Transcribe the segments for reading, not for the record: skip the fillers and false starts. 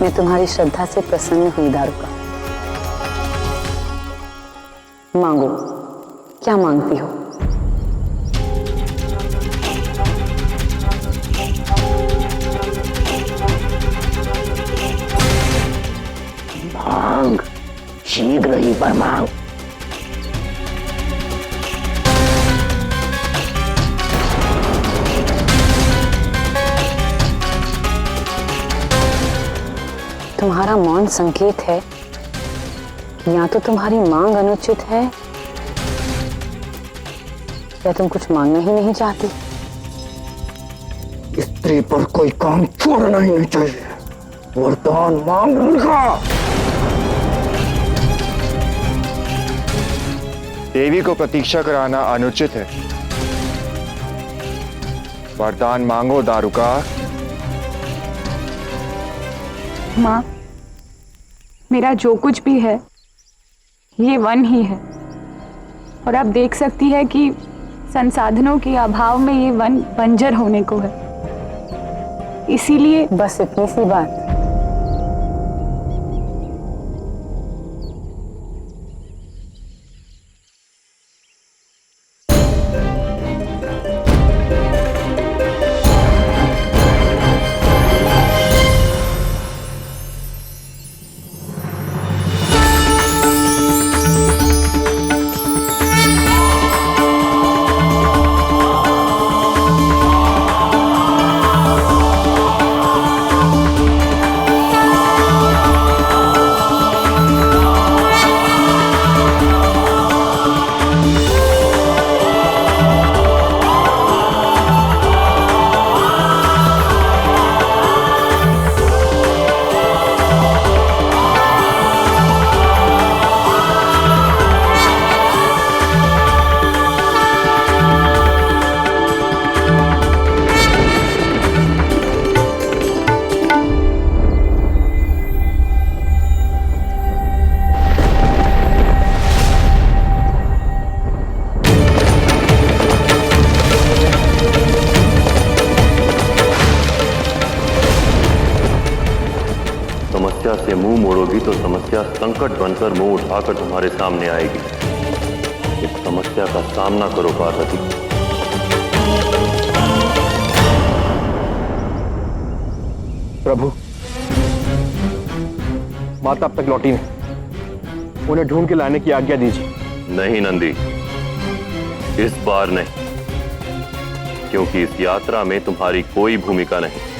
मैं तुम्हारी श्रद्धा से प्रसन्न हुई दारुका। मांगो, क्या मांगती हो? मांग, शीघ्र ही पर मांग। तुम्हारा मौन संकेत है कि या तो तुम्हारी मांग अनुचित है या तुम कुछ मांगना ही नहीं चाहती। स्त्री पर कोई काम छोड़ना ही नहीं चाहिए। वरदान मांग मूर्खा। देवी को प्रतीक्षा कराना अनुचित है। वरदान मांगो दारुका। माँ, मेरा जो कुछ भी है ये वन ही है, और आप देख सकती है कि संसाधनों के अभाव में ये वन बंजर होने को है। इसीलिए बस इतनी सी बात। समस्या से मुंह मोड़ोगी तो समस्या संकट बनकर मुंह उठाकर तुम्हारे सामने आएगी। इस समस्या का सामना करो पार्वती। प्रभु, माता अब तक लौटी नहीं। उन्हें ढूंढ के लाने की आज्ञा दीजिए। नहीं नंदी, इस बार नहीं, क्योंकि इस यात्रा में तुम्हारी कोई भूमिका नहीं।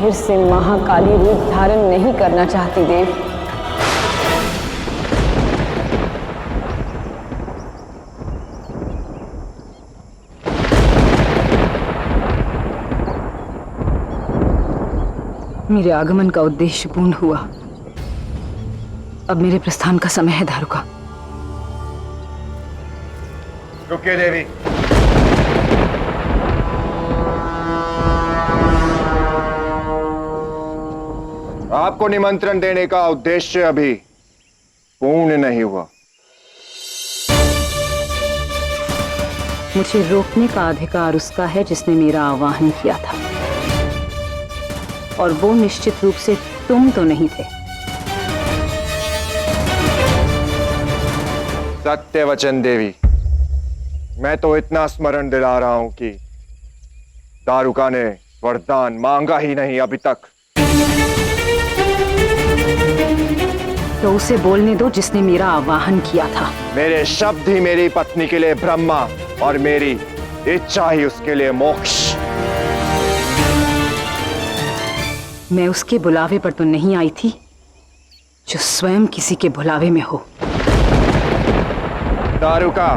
फिर से महाकाली रूप धारण नहीं करना चाहती देव। मेरे आगमन का उद्देश्य पूर्ण हुआ। अब मेरे प्रस्थान का समय है दारुका। रुकिए देवी। आपको निमंत्रण देने का उद्देश्य अभी पूर्ण नहीं हुआ। मुझे रोकने का अधिकार उसका है जिसने मेरा आवाहन किया था, और वो निश्चित रूप से तुम तो नहीं थे। सत्य वचन देवी, मैं तो इतना स्मरण दिला रहा हूं कि दारुका ने वरदान मांगा ही नहीं अभी तक। तो उसे बोलने दो जिसने मेरा आवाहन किया था। मेरे शब्द ही मेरी पत्नी के लिए ब्रह्मा और मेरी इच्छा ही उसके लिए मोक्ष। मैं उसके बुलावे पर तो नहीं आई थी जो स्वयं किसी के बुलावे में हो। दारुका,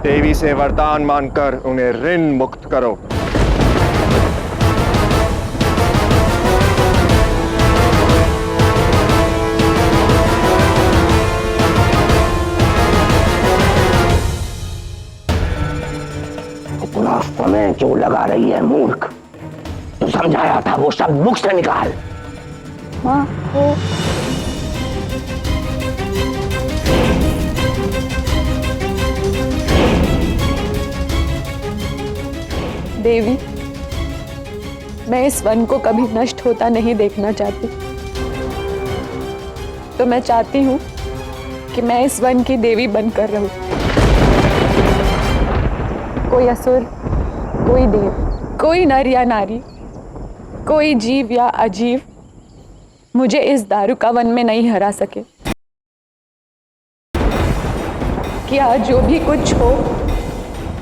देवी से वरदान मांगकर उन्हें ऋण मुक्त करो। इतना समय क्यों लगा रही है मूर्ख? तो समझाया था वो शब्द मुख से निकाल। माँ वो देवी, मैं इस वन को कभी नष्ट होता नहीं देखना चाहती। तो मैं चाहती हूँ कि मैं इस वन की देवी बनकर रहूं। कोई असुर, कोई देव, कोई नर या नारी, कोई जीव या अजीव मुझे इस दारुका वन में नहीं हरा सके। क्या जो भी कुछ हो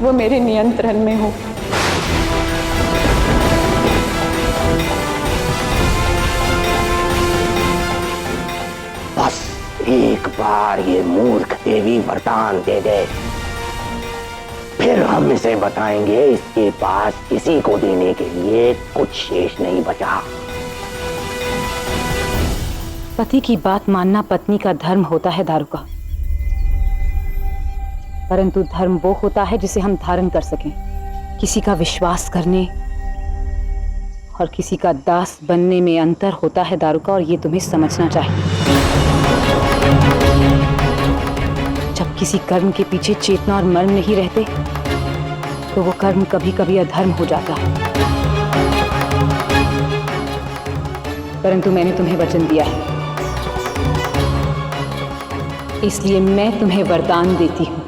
वो मेरे नियंत्रण में हो। बस एक बार ये मूर्ख देवी वरदान दे दे, फिर हम इसे बताएंगे इसके पास किसी को देने के लिए कुछ शेष नहीं बचा। पति की बात मानना पत्नी का धर्म होता है दारुका, परंतु धर्म वो होता है जिसे हम धारण कर सकें। किसी का विश्वास करने और किसी का दास बनने में अंतर होता है दारुका, और ये तुम्हें समझना चाहिए। जब किसी कर्म के पीछे चेतना और मर्म नहीं रहते तो वो कर्म कभी कभी अधर्म हो जाता है। परंतु मैंने तुम्हें वचन दिया है, इसलिए मैं तुम्हें वरदान देती हूं